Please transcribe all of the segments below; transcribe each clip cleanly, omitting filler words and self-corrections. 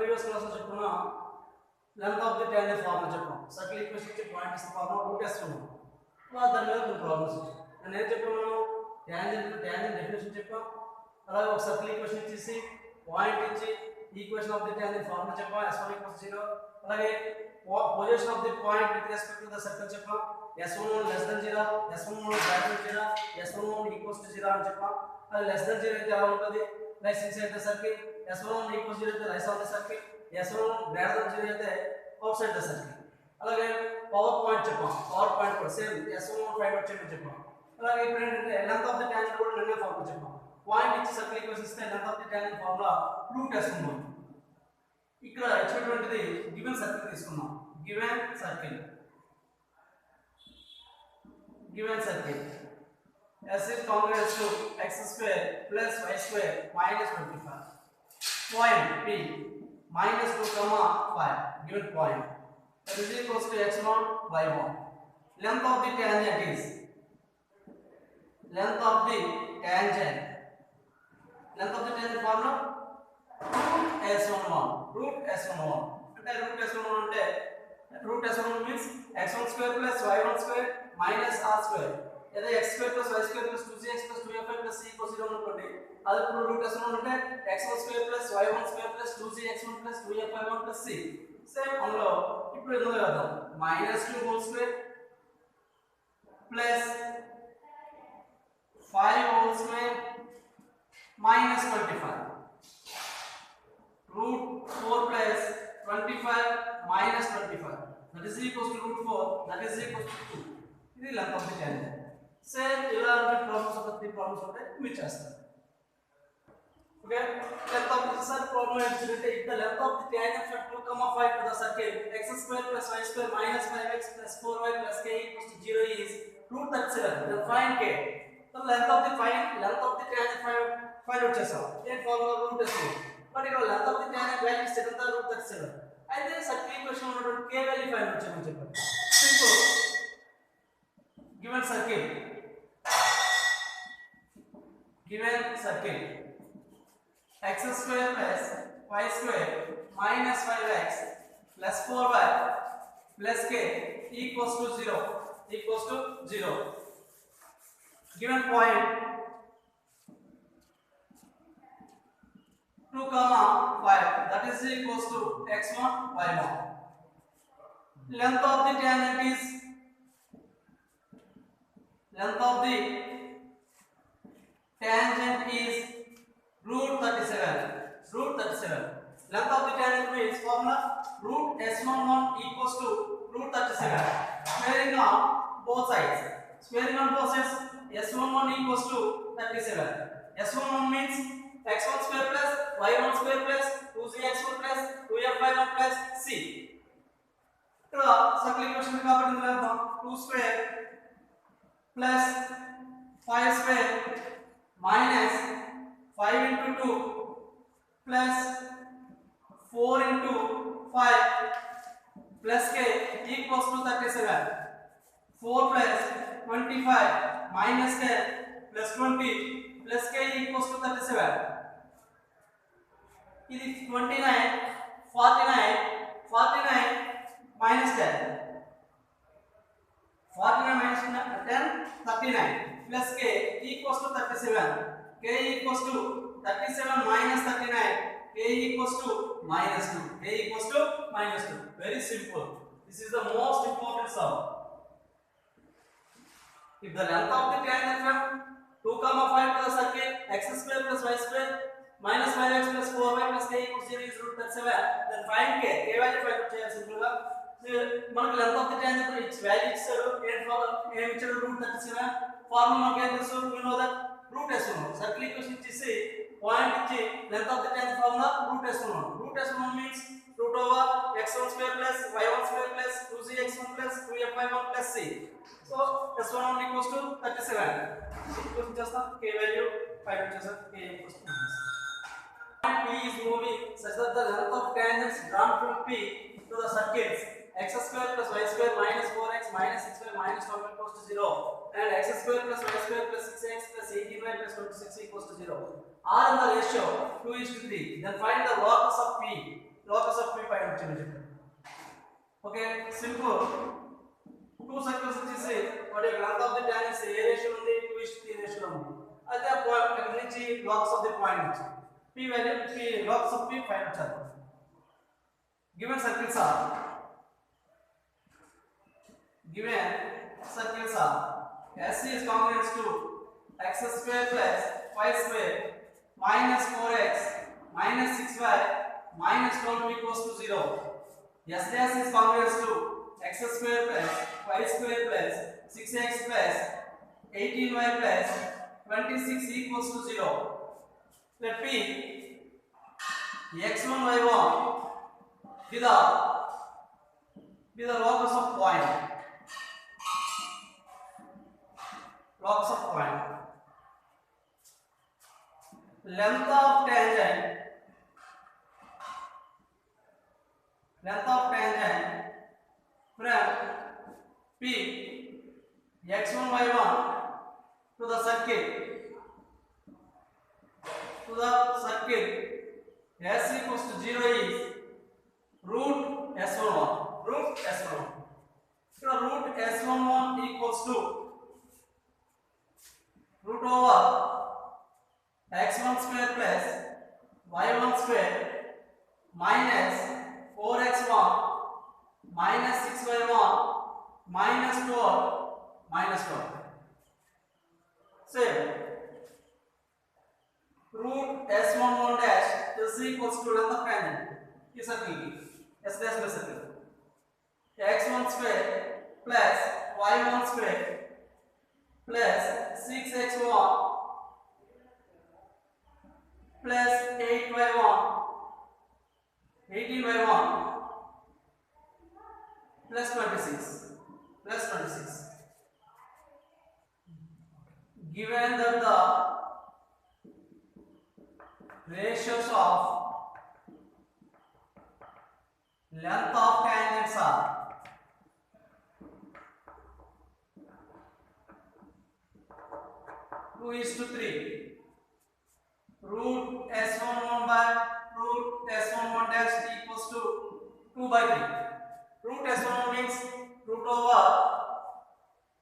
Previous class లో చెప్పుకున్నా length of the tangent formula చెప్పాం. సర్కిల్ ఈక్వేషన్ ఇచ్చి పాయింట్ ఇస్తే ఫార్ములా రూట్ వేసుకున్నాం. దాని మీద కొన్ని ప్రాబ్లమ్స్ వచ్చాయి. నేను ఏం చెప్పాను, ట్యాంజెంట్ డెఫినేషన్ చెప్పాం. అలాగే ఒక సర్కిల్ ఈక్వేషన్ ఇచ్చేసి పాయింట్ ఇచ్చి equation of the tangent formula చెప్పాం. s1 = 0. అలాగే position of the point with respect to the circle చెప్పాం. s11 less than 0, s11 greater than 0, s11 equals to 0 అని చెప్పాం. అది less than 0 అయితే ఎలా ఉంటుంది, like inside the circle. s11 equals to 0 అయితే right of the circle. s11 greater than 0 అయితే out side the circle. అలాగే పవర్ పాయింట్ చెప్పాం. పవర్ పాయింట్ కూడా సేమ్ s11 ఫైండ్ అవుట్ చేయమని చెప్పాం. అలాగే ఇప్పుడు ఏంటంటే లెంగ్త్ ఆఫ్ ది ట్యాంజెంట్ కూడా నిన్నే ఫార్ములా చెప్పాం. పాయింట్ ఇచ్చి సర్కిల్ ఈక్వేషన్ ఇస్తే length of the tangent formula root వేసుకుందాం. ఇక్కడ ఇచ్చినటువంటిది గివెన్ సర్కిల్ తీసుకున్నాం. Given circle s is congruous to x square plus y square minus 25. Point P minus 2, 5. Given point that is equals to x0 y1. Length of the tangent is length of the tangent formula root s11 అంటే root s11 means x1 square plus y1 square minus r square. లేదా x square plus y square plus 2gx plus 2fy plus c equals 0 అనుకోండి. అది ఇప్పుడు root s11 అంటే x1 square plus y1 square plus 2gx1 plus 2fy1 plus c. Same అందులో ఇప్పుడు ఎందులో వేద్దాం, -2 whole square plus 5 whole square minus 25. root 4 plus 25 minus 25, that is equals to root 4, that is equals to 2. ఇది length of the tangent. Same ఇలాంటి problems ఒక 3 problems ఉంటాయి, మీరు చేస్తారు. Okay, length of the circle problem ఏంటంటే if the length of the tangent from 2, 5 to the circle x square plus y square minus 5x plus 4y plus k equals to 0 is root 37. then find k. so length of the tangent find out చేసాం. ఏ formula root వేస్తాం. But ఇక్కడ length of the tangent value is ఎంత root 37. అయితే circle equation ఉన్నటువంటి k value find out చేయమని చెప్పారు. Simple. given circle x square plus y square minus 5x plus 4y plus k equals to 0. given point 2, 5, that is equals to x1 y1. length of the tangent is root 37. length of the tangent means formula root s11 equals to root 37. Squaring on both sides s11 equals to 37. s11 means x1 square plus y1 square plus 2gx1 plus 2fy1 plus c. ఇక్కడ circle equation కాబట్టి రాద్దాం. 2 square plus 5 square minus 5 into 2 plus 4 into 5 plus k equals to 37. 4 plus 25 minus 10 plus 20 plus k equals to 37. ఇది 29 49 minus 10. 49 minus 10 39 plus k equals to 37. k equals to 37 minus 39. k equals to minus 2. Very simple. This is the most important sum. If the length of the tangent from 2, 5 to the circle x square plus y square minus 5x plus 4y plus k equals 0 is root 37, then find k. k value find out చేయాలి simple గా. మనకు length of the tangent value ఇచ్చారు. ఏం ఇచ్చారు, root 37. Formula మనకు ఏం తెలుసు, you know that root వేస్తున్నాం. సర్కిల్ ఈక్వేషన్ ఇచ్చేసి పాయింట్ ఇచ్చి length of the tangent formula root వేస్తున్నాం. root వేస్తున్నాం means root over x1 square plus y1 square plus 2gx1 plus 2fy1 plus c. so s11 equals to 37. Equation చేస్తాం. k value find out చేస్తాం. k equals to P is moving such that the length of tangents drawn from P to the circles x square plus y square minus 4x minus 6y minus 12 equals to 0 and x square plus y square plus 6x plus 18y plus 26 equals to 0 are in the ratio 2:3. then find the locus of P. చేయమని. Okay simple. Two circles వచ్చేసి వాటి యొక్క length of the tangents ఏ ratio ఉంది 2:3 ratio ఉంది. అయితే ఆ point ఇక్కడ నుంచి లాగ్స్ ఆఫ్ ది పాయింట్ నుంచి p value p locus of p find చేద్దాం. Given circles are SC is congruent to x square plus 5 square minus 4x minus 6y minus 12 equals to 0. S dash is congruent to x square plus 5 square plus 6x plus 18y plus 26 equals to 0. Let P x1 y1 be the locus of point. Locus of point. Length of tangent from P x1 y1 to the circle S equals to 0 is root S11. So root S11 equals to root over x1 square plus y1 square minus 4x1 minus 6y1 minus 12. Same. Root S11 dash is equals to length of tangent. This circle S dash plus circle. x1 square plus y1 square plus 6x1 plus 18y1 plus 26. Given that the ratios of length of tangents are 2:3, root S11 by root S11 dash equals to 2/3. Root S11 means root over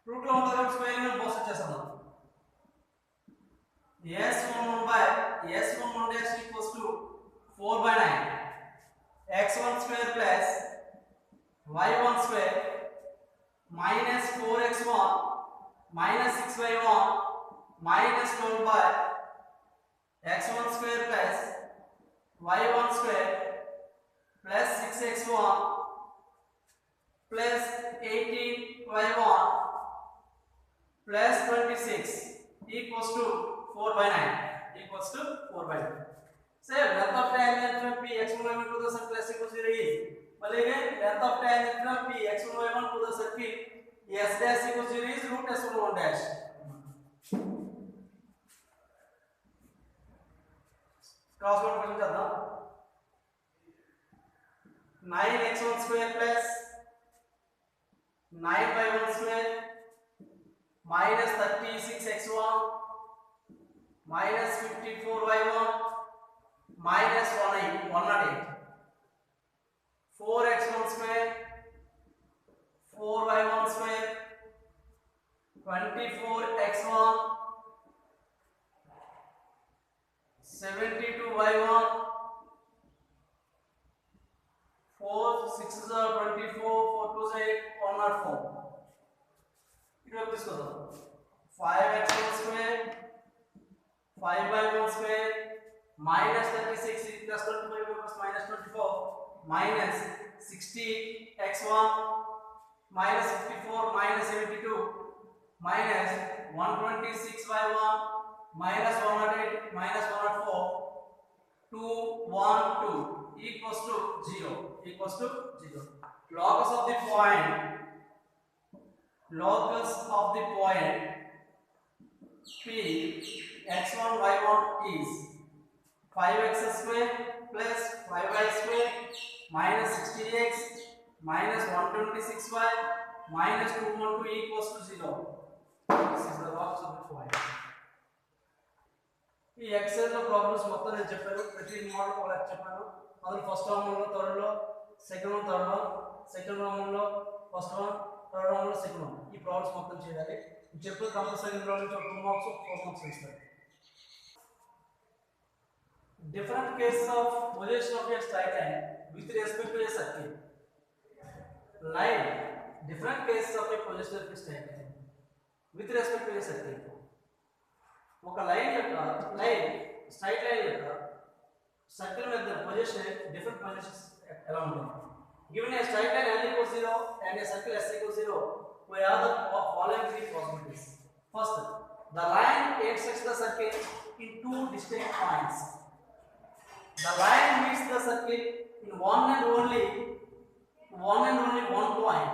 root లో ఉంటుంది కాబట్టి square ని post చేస్తాను. S11 by S11 dash equals to 4/9. x1 square plus y1 square minus 4x1 minus 6y1 minus 12 by x1 square plus y1 square plus 6x1 plus 18y1 plus 26 equals to 4/9. Say length of tangent from P x1 y1 to the circle S equals 0 is. Well again length of tangent from P x1 y1 to the circle S dash equals 0 is root S11 dash. Cross multiply చేద్దాం. 9x1 square plus 9y1 square minus 36x1 minus 54y1 minus 108. 4x1 square 4y1 square 24x1 72y1 4 6 are 24 4 2 8 104. ఇక్కడ తీసుకుందాం. 5x1 square 5y1 square minus 36 plus 25 plus minus 24 minus 60x1 minus 54 minus 72 minus 126y1 minus 108 minus 104 212 equals to 0. Locus of the point P x1 y1 is 5x square plus 5y square minus 60x minus 126y minus 212 equals to 0. This is the locus of the point. ఈ excise లో problems మొత్తం నేను చెప్పాను. ప్రతి model కూడా చెప్పాను. అందులో first term లో థర్డ్ లో second one third one, second రౌండ్లో ఫస్ట్ వన్, థర్డ్ రౌండ్లో సెకండ్ వన్. ఈ ప్రాబ్లమ్స్ మొత్తం చేయాలి. చెప్పిన కంపల్సరీ ఇందులో నుంచి 2 మార్క్స్ 4 మార్క్స్ ఇస్తారు. Different cases of position of a straight line with respect to a circle. Line. Different cases of a position of a straight line with respect to a circle. ఒక line యొక్క straight line యొక్క circle మీద position different positions ఎలా ఉంటుంది. Given a straight line l equals 0 and a circle s equals 0, we have the following three possibilities. First, the line intersects the circle in two distinct points. The line meets the circle in one and only one point.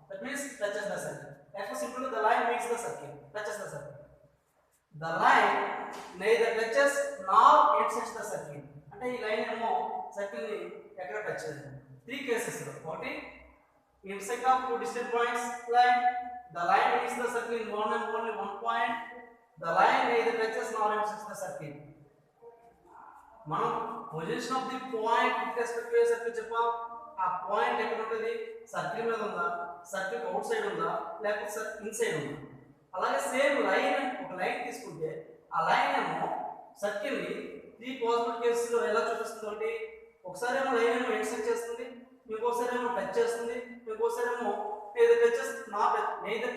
That means touches the circle. Therefore, simply the line meets the circle, touches the circle. The line neither touches nor intersects the circle. అంటే ఈ line ఏమో circle ని ఎక్కడ touch చేయదు. 3 cases లో ఒకటి intersect of two distant points line, the line meets the circle in one and only one point, the line neither touches nor intersects the circle. మనం position of the point with respect to circle చెప్పాం. ఆ point ఎక్కడ ఉంటుంది? Circle మీద ఉందా, circle out side ఉందా, లేకపోతే inside ఉందా? అలాగే సేమ్ లైన్, ఒక లైన్ తీసుకుంటే ఆ లైన్ ఏమో సర్కిల్ ని 3 పాసిబుల్ కేసెస్ లో ఎలా చూపిస్తుంది అంటే, ఒకసారి ఏమో లైన్ ఏమో ఇంటర్సెక్ట్ చేస్తుంది, ఇంకోసారి ఏమో టచ్ చేస్తుంది, ఇంకోసారి ఏమో neither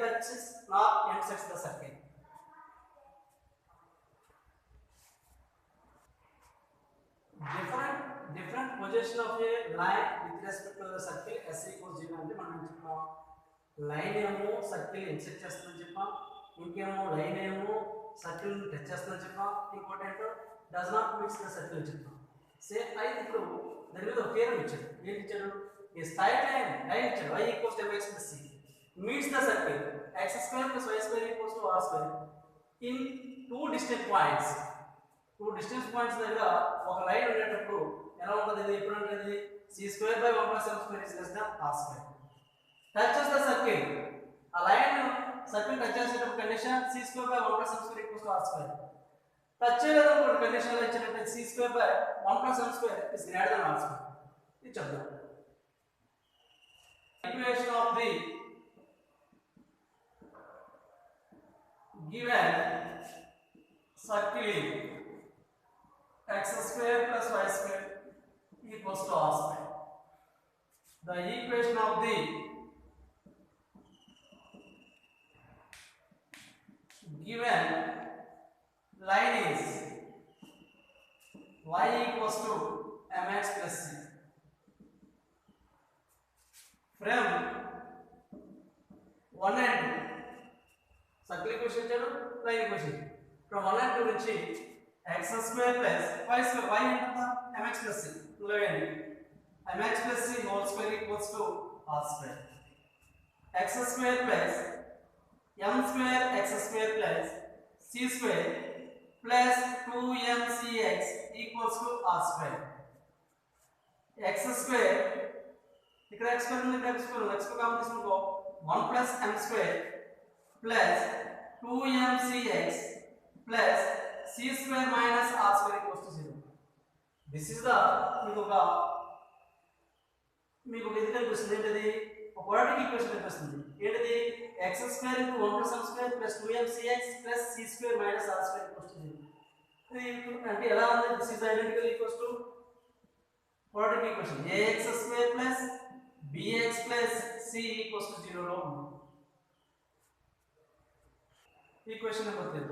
touches nor intersects the circle. Different position of a line with respect to the circle s equals 0 అంటే మనం చెప్తాం. లైన్ ఏమో సర్కిల్ ఇంటర్సెక్ట్ చేస్తుందని చెప్పాం, ఇంకేమో లైన్ ఏమో సర్కిల్ టచ్ చేస్తుందని చెప్పాం, ఇంకోటి ఏంటో does not meets the circle అని చెప్పాం. సేమ్ అయితే ఇప్పుడు దాని మీద ఒక పేరు ఇచ్చాడు. ఏంటి ఇచ్చాడు? ఏ స్ట్రైట్ లైన్ ఇచ్చాడు. y equals to mx plus c meets the circle x square plus y square equals to r square in two distant points. Two distance points దగ్గర ఒక లైన్ ఉండేటప్పుడు ఎలా ఉంటుంది? ఇది ఎప్పుడు ఉంటుంది? c² by 1 plus m square is less than r square. Touches the circle. ఆ line circle touch చేసేటప్పుడు condition c² by 1 plus m square equals to r square. Touch చేయలేదనుకోండి కండిషన్లో ఇచ్చినట్టు c² by 1 plus m square is greater than r square. ఇది చెప్దాం. Equation of the given circle x square plus y square equals to r square. The equation of the given line is y equals to mx plus c. From 1 and 2 circle equation ఇచ్చాడు, line equation. From 1 and 2 నుంచి x square plus y square, y ఎంత? mx plus c. ఇలాగండి mx plus c whole square equals to r square. x square plus m square x square plus c square plus 2mcx equals to r square. x square ఇక్కడ x square ఉంది, x square common తీసుకుంటూ 1 plus m square plus 2mcx plus c square minus r square equals to 0. This is the మీకు ఇది కనిపిస్తుంది. ఏంటిది? ఒక quadratic equation కనిపిస్తుంది. ఏంటిది? x square into 1 plus m square plus 2mcx plus c square minus r square equals to 0. ఇది అంటే ఎలా ఉంది? This is identical equals to quadratic equation ax square plus bx plus c equals to 0 లో ఉంది. Equation number 3.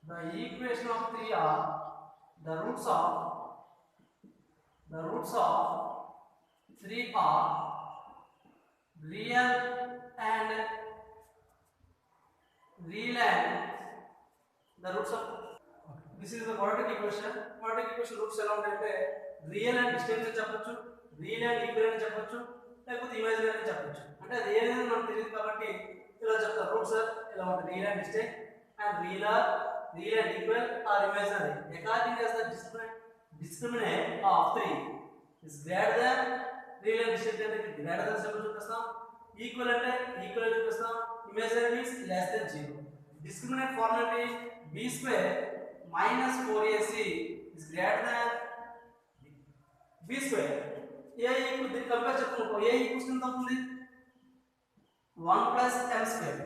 The equation of 3 are the roots of 3 are real and the roots of this is the quadratic equation. Quadratic equation roots ఎలా ఉంటాయంటే real and distance అని చెప్పొచ్చు, real and equal అని చెప్పొచ్చు, లేకపోతే imaginary అని చెప్పొచ్చు. అంటే అది ఏదైనా మనకు తెలియదు కాబట్టి ఇలా చెప్తారు. రూట్స్ ఇలా ఉంటాయి, real and distance and real and equal or imaginary according as the discriminant of 3 is greater than real and distant అంటే greater than సింబల్ చూపిస్తాం, ఈక్వల్ అంటే ఈక్వల్ చూపిస్తాం, imaginary means less than 0. discriminant formula is b square minus 4ac is greater than b square a equal దీని compare చెప్పుకో a equals ఎంత అవుతుంది 1 plus m square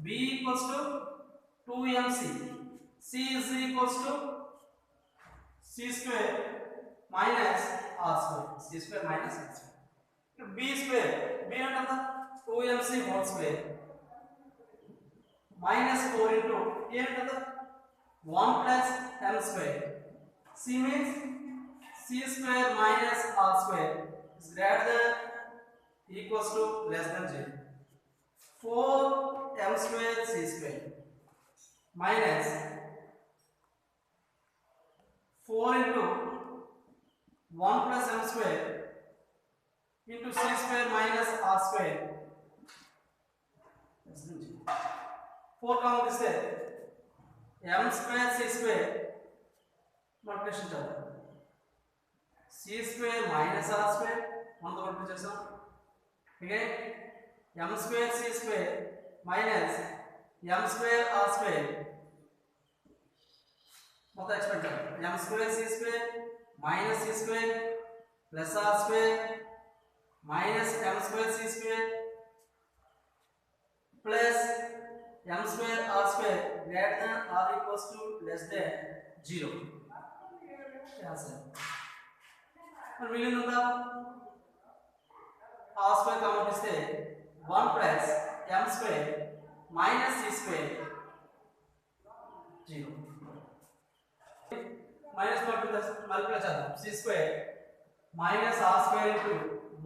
b equals to 2mc c is equals to c square minus r square c square minus r square b square b అంటే 2mc whole square minus 4 into a అంటే 1 plus m square c means c square minus r square is greater than equals to less than 0 4 m square c square minus 4 into 1 plus m square into c square minus r square 4 common this है m square c square multiplication चलता है c square minus r square one तो multiplication ठीक है m square c square minus m square r square मतलब expand कर m square c square minus c square plus r square minus m square c square plus m square r square greater than or equals to less than 0 क्या से और मिलन होता r square का मतलब इससे 1 plus m square minus c square 0 minus multiply चाहता c square minus r square into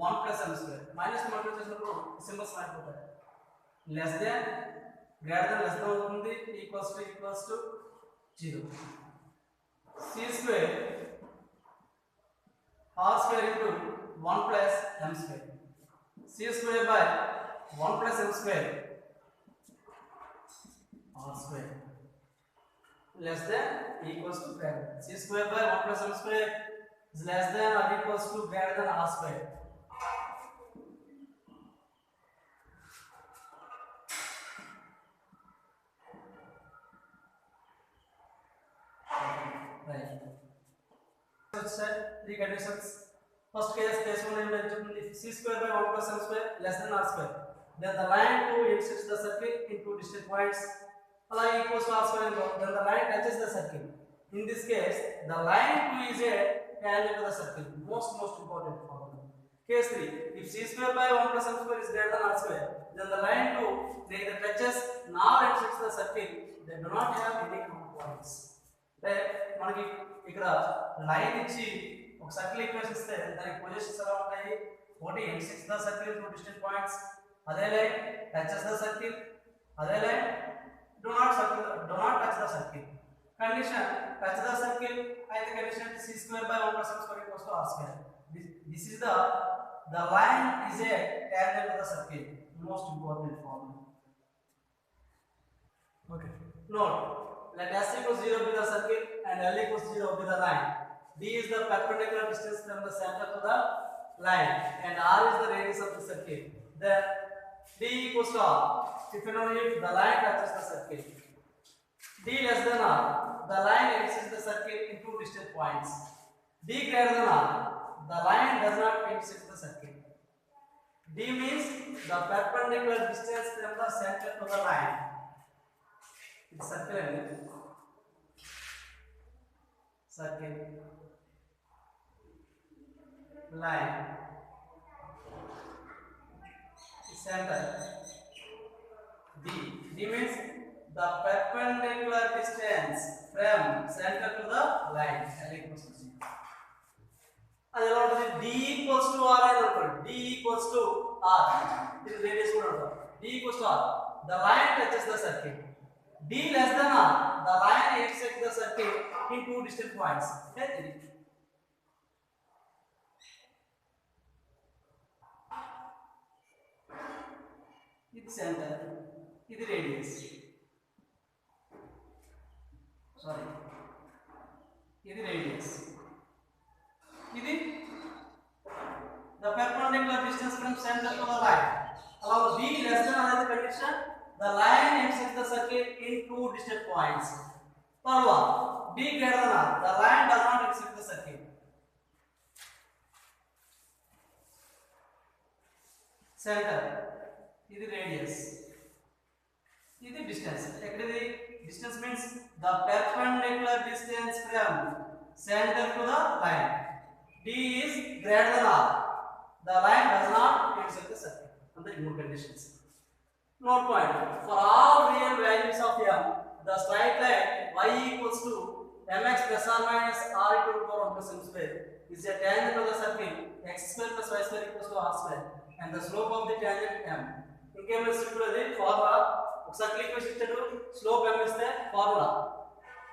1 plus m square minus multiplication को symbol smart होता है less than greater than less than होती है equals to 0 c square r square into 1 plus m square c square by 1 plus m square r square less than equals to greater c square by 1 plus m square is less than or equals to greater than r square right set three conditions first case 1 and if c square by 1 plus m square less than r square then the line 2 intersects the circle in two distant points alike equals to r square then the line touches the circle in this case the line 2 is a tangent to the circle most important problem case 3 if c square by 1 plus m square is greater than r square then the line 2 neither touches nor intersects the circle they do not have any common points మనకి ఇక్కడ line ఇచ్చి ఒక circle equation ఇస్తే దానికి positions ఎలా ఉంటాయి ఒకటి intersects the circle to distant points అదే లైన్ టచెస్ ద సర్కిల్ అదే line do not touch the circle condition touch the circle అయితే condition c square by 1 plus m square equals to r square this is the line is a tangent to the circle most important formula okay note let s equals 0 be the circle and l equals 0 be the line d is the perpendicular distance from the center to the line and r is the radius of the circle then d equals to r if and only if the line touches the circle d less than r the line intersects the circle in two distant points d greater than r the line does not intersect the circle d means the perpendicular distance from the center to the line it's circle and circle line center d means the perpendicular distance from center to the line l equals to 0 అది ఎలా ఉంటుంది d equals to r అని అనుకోండి d equals to r ఇది radius కూడా ఉంటుంది d equals to r the line touches the circle d less than r the line intersects the circle in two distant points okay ఇది centre ఇది radius sorry ఇది radius ఇది the perpendicular distance from center to the line allow d less than or the condition the line intersects the circle in two distant points third one d greater than r the line does not intersect the circle centre, ఇది radius, ఇది distance. ఎక్కడిది distance means the perpendicular distance from centre to the line. D is greater than R. The line does not intersect the circle. Under two conditions. Note point: for all real values of m, the straight line y equals to mx plus or minus r into root over 1 plus m square is a tangent to the circle x square plus y square equals to r square, and the slope of the tangent m. ఇంకేమైనా simple అది formula. ఒక circle equation ఇచ్చాడు, slope m ఇస్తే formula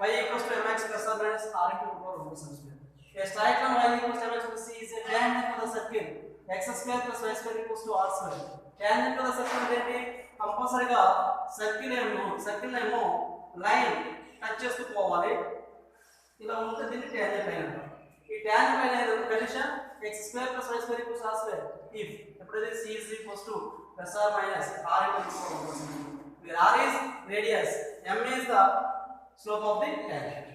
y equals to mx plus or minus r into root over 1 plus m square. A straight line y equals to mx plus c is a tangent to the circle x square plus y square equals to r square. Tangent to the circle అంటే కంపల్సరీగా circle ఏమో line touch చేస్తూ పోవాలి. ఇలా ఉంటే దీన్ని tangent line అంటారు. ఈ ట్యాంజెంట్ లైన్ అనేది condition x square plus y square equals r square if ఎప్పుడైతే c is equals to plus or minus r equals to 1 plus m, where r is radius, m is the slope of the tangent.